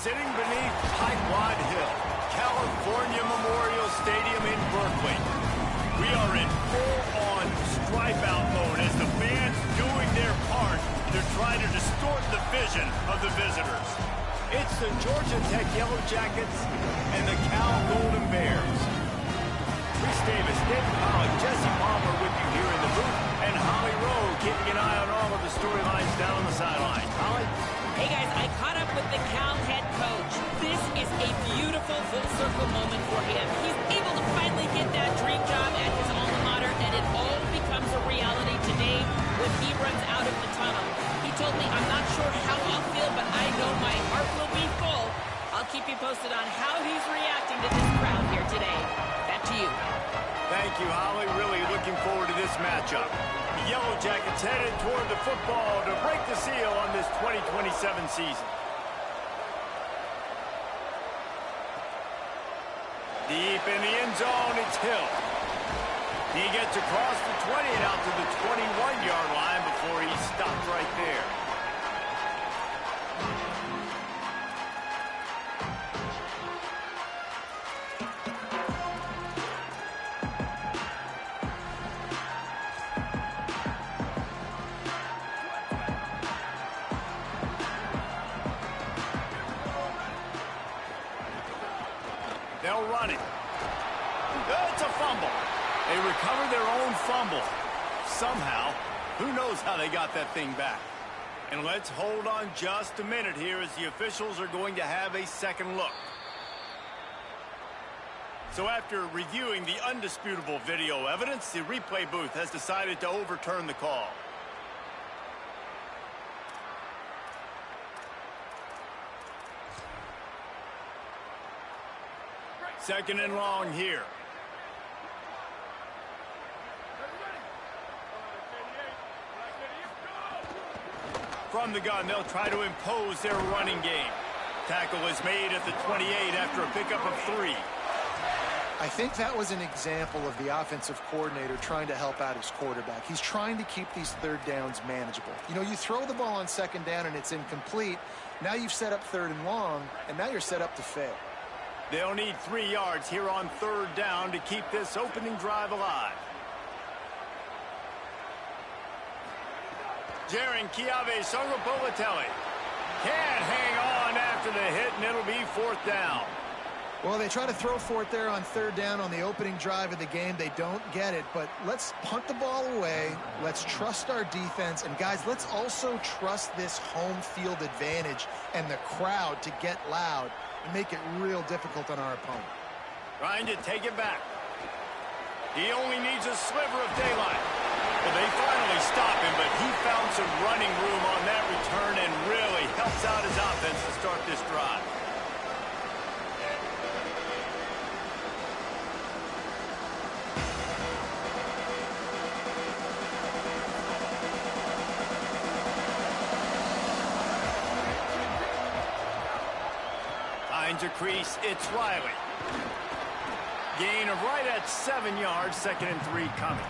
Sitting beneath Tightwad Hill, California Memorial Stadium in Berkeley. We are in full-on stripe-out mode as the fans doing their part to try to distort the vision of the visitors. It's the Georgia Tech Yellow Jackets and the Cal Golden Bears. Reese Davis, David Pollack, Jesse Palmer with you here in the booth, and Holly Rowe keeping an eye on all of the storylines down the sideline. Holly? Hey guys, I caught up with the Cal head coach. This is a beautiful full circle moment for him. He's able to finally get that dream job at his alma mater, and it all becomes a reality today when he runs out of the tunnel. He told me, I'm not sure how I'll feel, but I know my heart will be full. I'll keep you posted on how he's reacting to this crowd here today. Back to you. Thank you, Holly. Really looking forward to this matchup. The Yellow Jackets headed toward the football to break the seal on this 2027 season. Deep in the end zone, it's Hill. He gets across the 20 and out to the 21-yard line before he stopped right there. They'll run it. It's a fumble. They recover their own fumble. Somehow, who knows how they got that thing back. And let's hold on just a minute here as the officials are going to have a second look. So after reviewing the undisputable video evidence, the replay booth has decided to overturn the call. Second and long here. From the gun, they'll try to impose their running game. Tackle is made at the 28 after a pickup of 3. I think that was an example of the offensive coordinator trying to help out his quarterback. He's trying to keep these third downs manageable. You know, you throw the ball on second down and it's incomplete. Now you've set up third and long, and now you're set up to fail. They'll need 3 yards here on third down to keep this opening drive alive. Jaron Keave-Songopovatelli can't hang on after the hit, and it'll be fourth down. Well, they try to throw for it there on third down on the opening drive of the game. They don't get it, but let's punt the ball away. Let's trust our defense. And, guys, let's also trust this home field advantage and the crowd to get loud and make it real difficult on our opponent. Trying to take it back. He only needs a sliver of daylight. Well, they finally stop him, but he found some running room on that return and really helps out his offense to start this drive. Finds a crease, it's Riley. Gain of right at 7 yards, 2nd and 3 coming.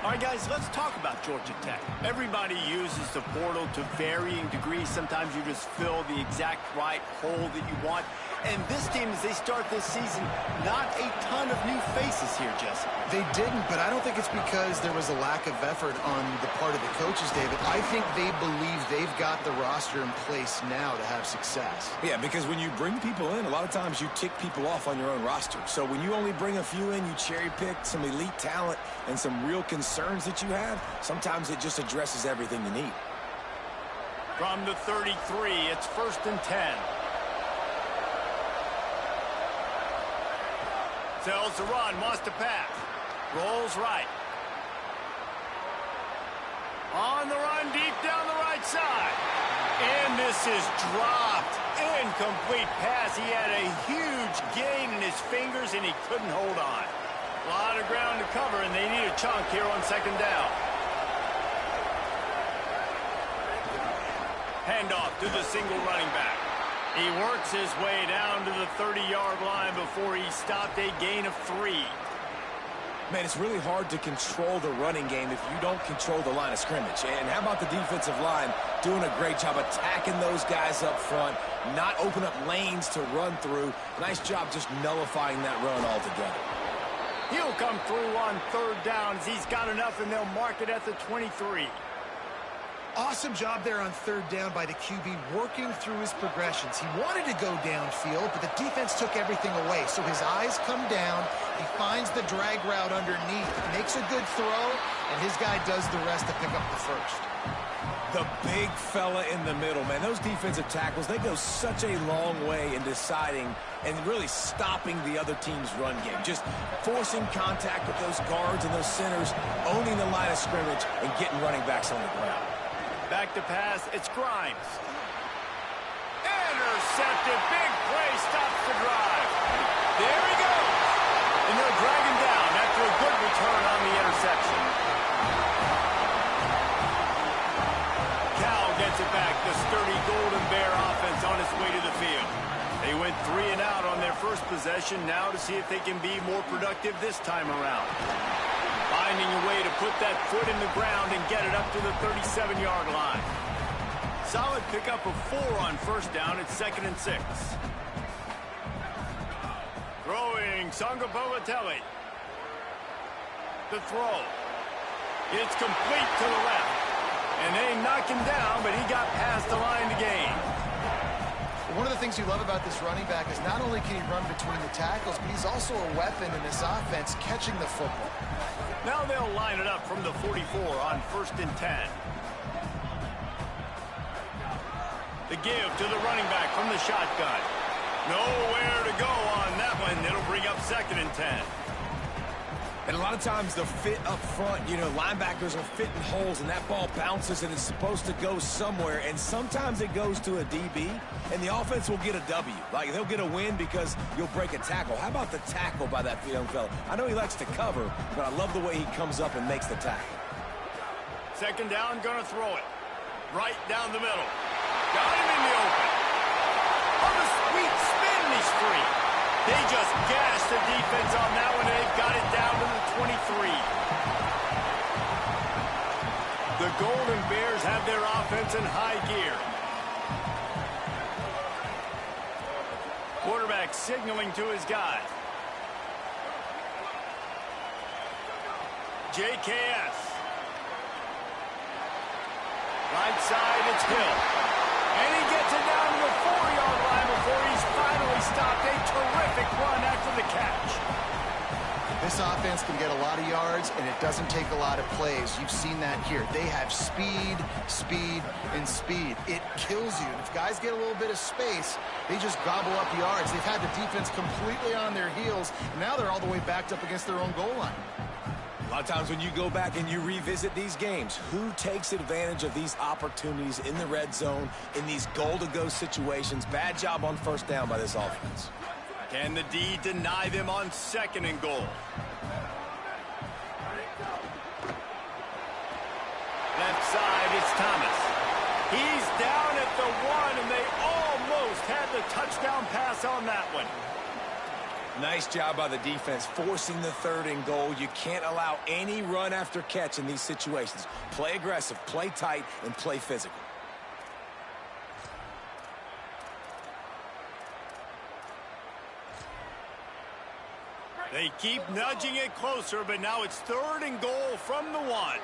All right, guys, let's talk about Georgia Tech. Everybody uses the portal to varying degrees. Sometimes you just fill the exact right hole that you want. And this team, as they start this season, not a ton of new faces here, Jesse. They didn't, but I don't think it's because there was a lack of effort on the part of the coaches, David. I think they believe they've got the roster in place now to have success. Yeah, because when you bring people in, a lot of times you tick people off on your own roster. So when you only bring a few in, you cherry-pick some elite talent and some real concerns that you have, sometimes it just addresses everything you need. From the 33, it's 1st and 10. Sells the run, wants to pass. Rolls right. On the run, deep down the right side. And this is dropped. Incomplete pass. He had a huge gain in his fingers, and he couldn't hold on. A lot of ground to cover, and they need a chunk here on 2nd down. Handoff to the single running back. He works his way down to the 30-yard line before he stopped, a gain of 3. Man, it's really hard to control the running game if you don't control the line of scrimmage. And how about the defensive line doing a great job attacking those guys up front, not open up lanes to run through. Nice job just nullifying that run altogether. He'll come through on third down as he's got enough, and they'll mark it at the 23. Awesome job there on third down by the QB, working through his progressions. He wanted to go downfield, but the defense took everything away. So his eyes come down. He finds the drag route underneath, makes a good throw, and his guy does the rest to pick up the first. The big fella in the middle, man. Those defensive tackles, they go such a long way in deciding and really stopping the other team's run game. Just forcing contact with those guards and those centers, owning the line of scrimmage, and getting running backs on the ground. Back to pass, it's Grimes. Intercepted, big play, stops the drive. There he goes. And they'll drag him down after a good return on the interception. Cal gets it back, the sturdy Golden Bear offense on its way to the field. They went 3 and out on their first possession, now to see if they can be more productive this time around. Finding a way to put that foot in the ground and get it up to the 37-yard line. Solid pickup of 4 on first down at 2nd and 6. Throwing Sangapolatelli. The throw. It's complete to the left. And they knock him down, but he got past the line to gain. One of the things you love about this running back is not only can he run between the tackles, but he's also a weapon in this offense catching the football. Now they'll line it up from the 44 on 1st and 10. The give to the running back from the shotgun. Nowhere to go on that one. It'll bring up 2nd and 10. And a lot of times the fit up front, you know, linebackers are fitting holes and that ball bounces and it's supposed to go somewhere. And sometimes it goes to a DB and the offense will get a W. Like they'll get a win because you'll break a tackle. How about the tackle by that young fella? I know he likes to cover, but I love the way he comes up and makes the tackle. 2nd down, gonna throw it. Right down the middle. Got him in the open. On the sweet spin, he's free. They just gashed the defense on that one, and they've got it down to the 23. The Golden Bears have their offense in high gear. Quarterback signaling to his guy. JKS. Right side, it's Hill. And he gets it down to the 4-yard line before he's finally stopped. A terrific run after the catch. This offense can get a lot of yards, and it doesn't take a lot of plays. You've seen that here. They have speed, speed, and speed. It kills you. If guys get a little bit of space, they just gobble up yards. They've had the defense completely on their heels. Now they're all the way backed up against their own goal line. A lot of times when you go back and you revisit these games, who takes advantage of these opportunities in the red zone, in these goal-to-go situations? Bad job on 1st down by this offense. Can the D deny them on 2nd and goal? Left side, it's Thomas. He's down at the 1, and they almost had the touchdown pass on that one. Nice job by the defense, forcing the 3rd and goal. You can't allow any run after catch in these situations. Play aggressive, play tight, and play physical. They keep nudging it closer, but now it's 3rd and goal from the 1.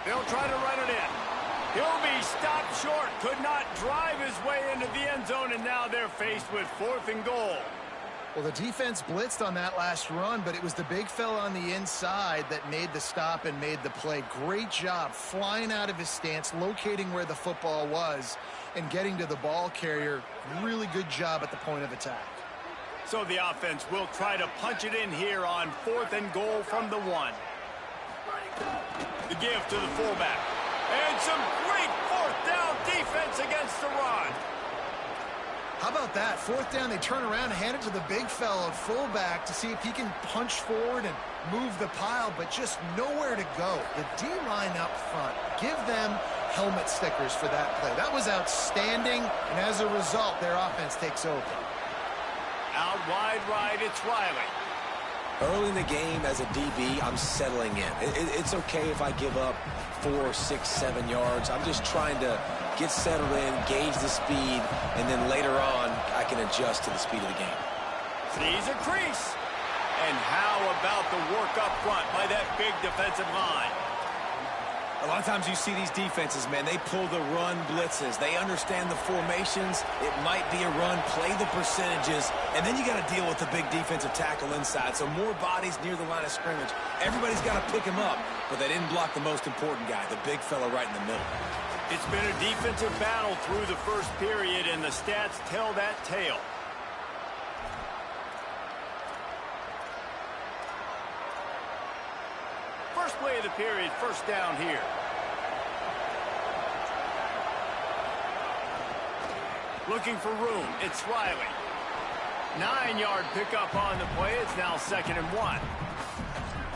They'll try to run it in. He'll be stopped short, could not drive his way into the end zone, and now they're faced with 4th and goal. Well, the defense blitzed on that last run, but it was the big fella on the inside that made the stop and made the play. Great job flying out of his stance, locating where the football was, and getting to the ball carrier. Really good job at the point of attack. So the offense will try to punch it in here on 4th and goal from the 1. The give to the fullback. And some great 4th down defense against the run. How about that? 4th down, they turn around and hand it to the big fella fullback to see if he can punch forward and move the pile, but just nowhere to go. The D-line up front, give them helmet stickers for that play. That was outstanding, and as a result, their offense takes over. Out wide right, it's Riley. Early in the game as a DB, I'm settling in. It's okay if I give up 4, 6, 7 yards. I'm just trying to get settled in, gauge the speed, and then later on, I can adjust to the speed of the game. Sees a crease. And how about the work up front by that big defensive line? A lot of times you see these defenses, man, they pull the run blitzes. They understand the formations. It might be a run, play the percentages, and then you got to deal with the big defensive tackle inside. So more bodies near the line of scrimmage. Everybody's got to pick him up, but they didn't block the most important guy, the big fella right in the middle. It's been a defensive battle through the first period, and the stats tell that tale. First play of the period, first down here. Looking for room, it's Riley. 9-yard pickup on the play. It's now 2nd and 1.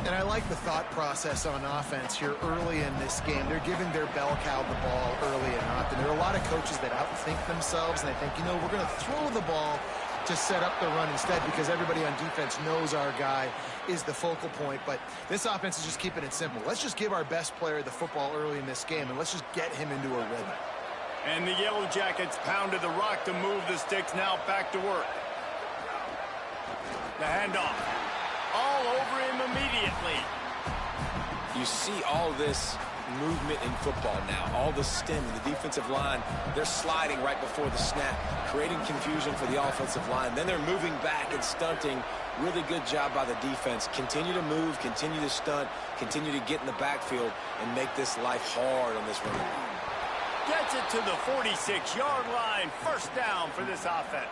And I like the thought process on offense here early in this game. They're giving their bell cow the ball early and often. There are a lot of coaches that outthink themselves, and they think, you know, we're going to throw the ball to set up the run instead because everybody on defense knows our guy is the focal point. But this offense is just keeping it simple. Let's just give our best player the football early in this game, and let's just get him into a rhythm. And the Yellow Jackets pounded the rock to move the sticks. Now back to work. The handoff. All over him immediately. You see all this movement in football now. All the stem, the defensive line, they're sliding right before the snap, creating confusion for the offensive line. Then they're moving back and stunting. Really good job by the defense. Continue to move, continue to stunt, continue to get in the backfield and make this life hard on this running back. Gets it to the 46-yard line. First down for this offense.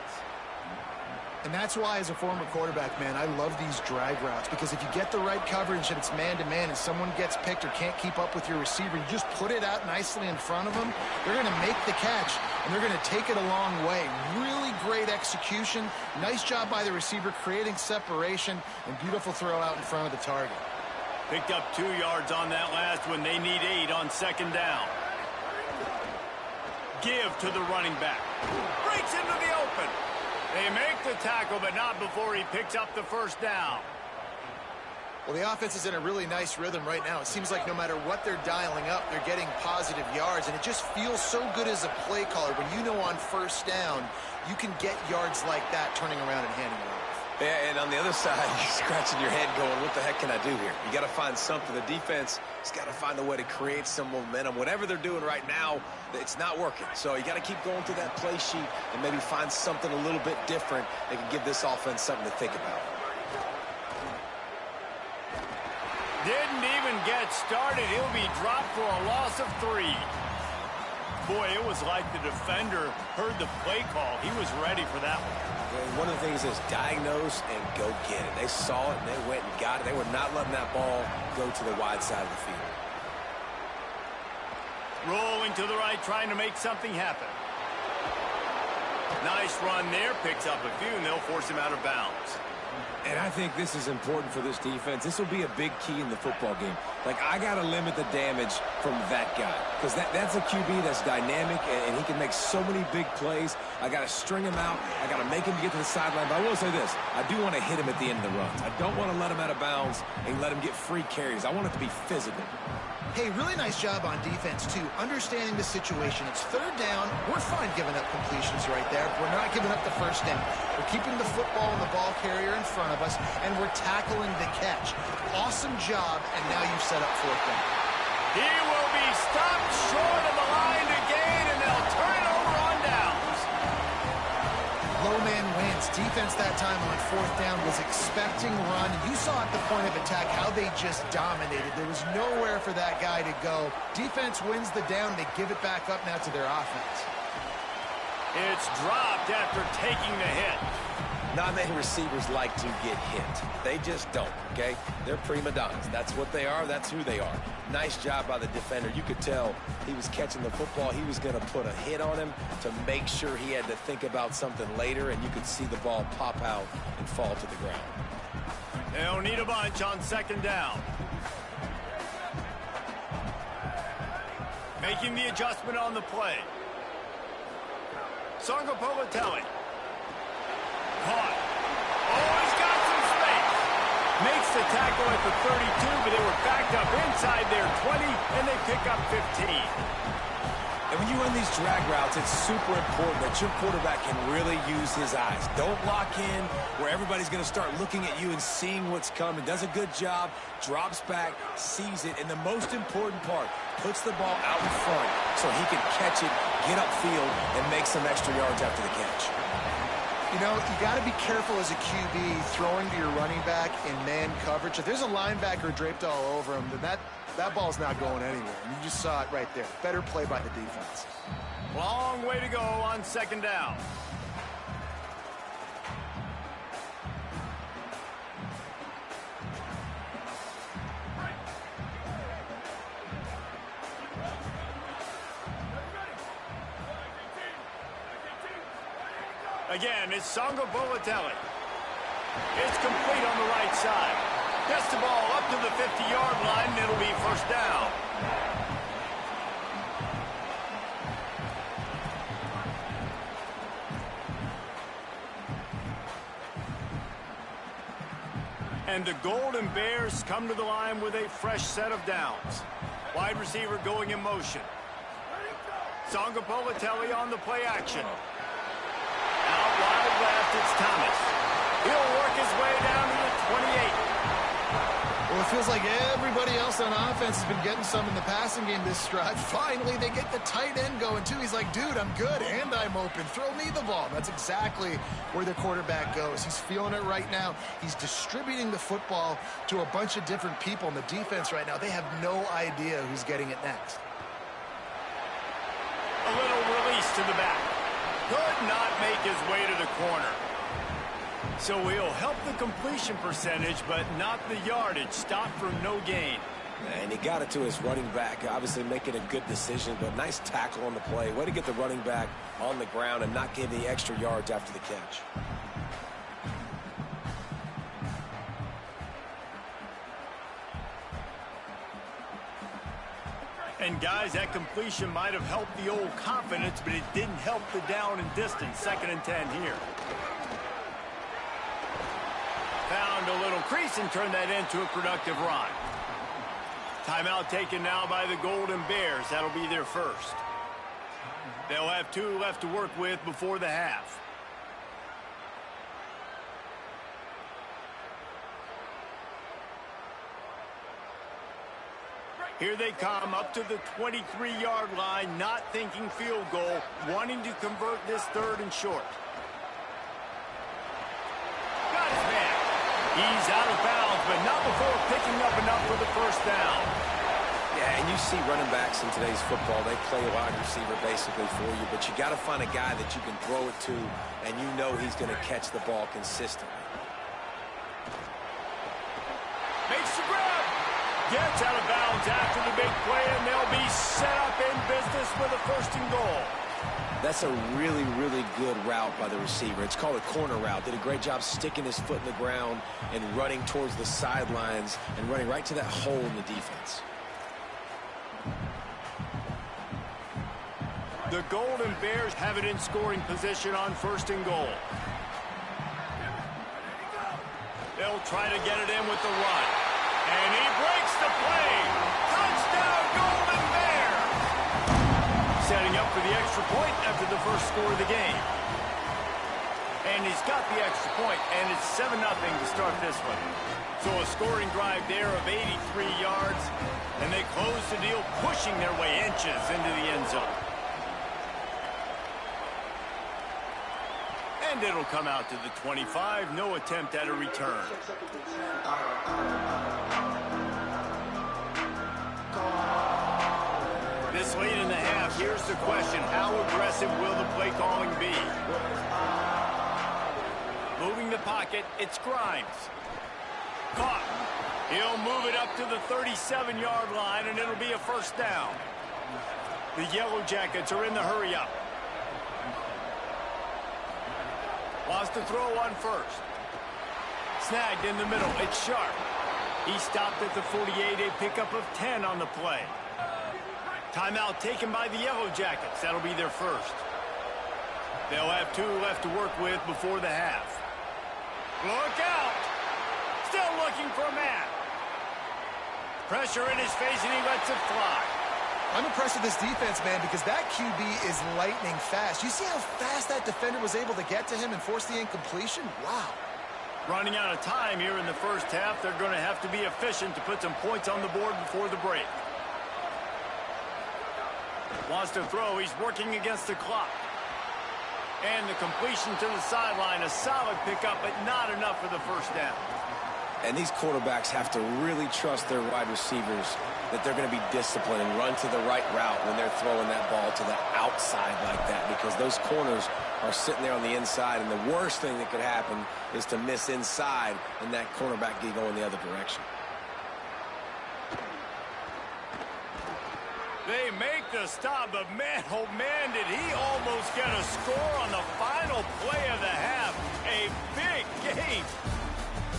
And that's why, as a former quarterback, man, I love these drag routes, because if you get the right coverage and it's man-to-man and someone gets picked or can't keep up with your receiver, you just put it out nicely in front of them. They're going to make the catch, and they're going to take it a long way. Really great execution. Nice job by the receiver creating separation, and beautiful throw out in front of the target. Picked up 2 yards on that last one. They need 8 on 2nd down. Give to the running back. Breaks into the open. They make the tackle, but not before he picks up the first down. Well, the offense is in a really nice rhythm right now. It seems like no matter what they're dialing up, they're getting positive yards, and it just feels so good as a play caller when you know on first down you can get yards like that turning around and handing it off. Yeah, and on the other side, you're scratching your head going, what the heck can I do here? You got to find something. The defense has got to find a way to create some momentum. Whatever they're doing right now, it's not working. So you got to keep going through that play sheet and maybe find something a little bit different that can give this offense something to think about. Didn't even get started. He'll be dropped for a loss of 3. Boy, it was like the defender heard the play call. He was ready for that one. And one of the things is diagnose and go get it. They saw it and they went and got it. They were not letting that ball go to the wide side of the field. Rolling to the right, trying to make something happen. Nice run there. Picks up a few, and they'll force him out of bounds. And I think this is important for this defense. This will be a big key in the football game. Like, I got to limit the damage from that guy, because that's a QB that's dynamic, and he can make so many big plays. I got to string him out. I got to make him get to the sideline. But I will say this. I do want to hit him at the end of the runs. I don't want to let him out of bounds and let him get free carries. I want it to be physical. Hey, really nice job on defense, too. Understanding the situation. It's 3rd down. We're fine giving up completions right there. We're not giving up the first down. We're keeping the football and the ball carrier in front of us, and we're tackling the catch. Awesome job, and now you've set up 4th down. He will be stopped short of the line to gain, and they'll turn it over on downs. Low man wins. Defense that time on 4th down was expecting run. You saw at the point of attack how they just dominated. There was nowhere for that guy to go. Defense wins the down. They give it back up now to their offense. It's dropped after taking the hit. Not many receivers like to get hit. They just don't, okay? They're prima donnas. That's what they are. That's who they are. Nice job by the defender. You could tell he was catching the football. He was going to put a hit on him to make sure he had to think about something later, and you could see the ball pop out and fall to the ground. They'll need a bunch on 2nd down. Making the adjustment on the play. Sargopolatelli. Caught. Oh, he's got some space. the tackle at the 32, but they were backed up inside their 20, and they pick up 15. And when you run these drag routes, it's super important that your quarterback can really use his eyes. Don't lock in where everybody's going to start looking at you and seeing what's coming. Does a good job, drops back, sees it, and the most important part, puts the ball out in front so he can catch it, get upfield, and make some extra yards after the catch. You know, you got to be careful as a QB throwing to your running back in man coverage. If there's a linebacker draped all over him, then that ball's not going anywhere. And you just saw it right there. Better play by the defense. Long way to go on second down. Again, it's Songa Bolatelli. It's complete on the right side. Gets the ball up to the 50-yard line, and it'll be first down. And the Golden Bears come to the line with a fresh set of downs. Wide receiver going in motion. Songa Bolatelli on the play action. Out wide left, it's Thomas. He'll work his way down to the 28. Well, it feels like everybody else on offense has been getting some in the passing game this drive. Finally, they get the tight end going, too. He's like, dude, I'm good, and I'm open. Throw me the ball. That's exactly where the quarterback goes. He's feeling it right now. He's distributing the football to a bunch of different people. And the defense right now, they have no idea who's getting it next. A little release to the back. Could not make his way to the corner. So he'll help the completion percentage, but not the yardage. Stop for no gain. And he got it to his running back, obviously making a good decision, but nice tackle on the play. Way to get the running back on the ground and not give the extra yards after the catch. And guys, that completion might have helped the old confidence, but it didn't help the down and distance. 2nd and 10 here. Found a little crease and turned that into a productive run. Timeout taken now by the Golden Bears. That'll be their first. They'll have 2 left to work with before the half. Here they come up to the 23-yard line, not thinking field goal, wanting to convert this 3rd and short. Got his man. He's out of bounds, but not before picking up enough for the first down. Yeah, and you see running backs in today's football, they play a wide receiver basically for you, but you got to find a guy that you can throw it to, and you know he's going to catch the ball consistently. Makes the grab. Gets out of bounds after the big play, and they'll be set up in business with a 1st and goal. That's a really, really good route by the receiver. It's called a corner route. Did a great job sticking his foot in the ground and running towards the sidelines and running right to that hole in the defense. The Golden Bears have it in scoring position on 1st and goal. They'll try to get it in with the run. And he breaks the play. Touchdown, Golden Bears! Setting up for the extra point after the first score of the game. And he's got the extra point, and it's 7-0 to start this one. So a scoring drive there of 83 yards, and they close the deal, pushing their way inches into the end zone. And it'll come out to the 25. No attempt at a return. This late in the half, here's the question. How aggressive will the play calling be? Moving the pocket, it's Grimes. Caught. He'll move it up to the 37-yard line, and it'll be a 1st down. The Yellow Jackets are in the hurry-up. Lost the throw on 1st. Snagged in the middle. It's Sharp. He stopped at the 48, a pickup of 10 on the play. Timeout taken by the Yellow Jackets. That'll be their first. They'll have 2 left to work with before the half. Look out! Still looking for a man. Pressure in his face, and he lets it fly. I'm impressed with this defense, man, because that QB is lightning fast. You see how fast that defender was able to get to him and force the incompletion? Wow. Running out of time here in the first half. They're going to have to be efficient to put some points on the board before the break. Wants to throw. He's working against the clock. And the completion to the sideline. A solid pickup, but not enough for the first down. And these quarterbacks have to really trust their wide receivers that they're going to be disciplined and run to the right route when they're throwing that ball to the outside like that, because those corners are sitting there on the inside, and the worst thing that could happen is to miss inside and that cornerback get going the other direction. They make the stop, but man, oh man, did he almost get a score on the final play of the half. A big game.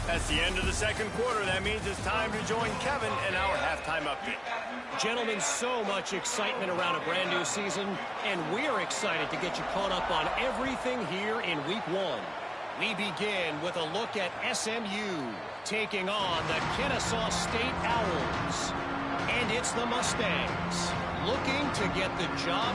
That's the end of the second quarter. That means it's time to join Kevin in our halftime update. Gentlemen, so much excitement around a brand new season, and we're excited to get you caught up on everything here in Week 1. We begin with a look at SMU taking on the Kennesaw State Owls. And it's the Mustangs looking to get the job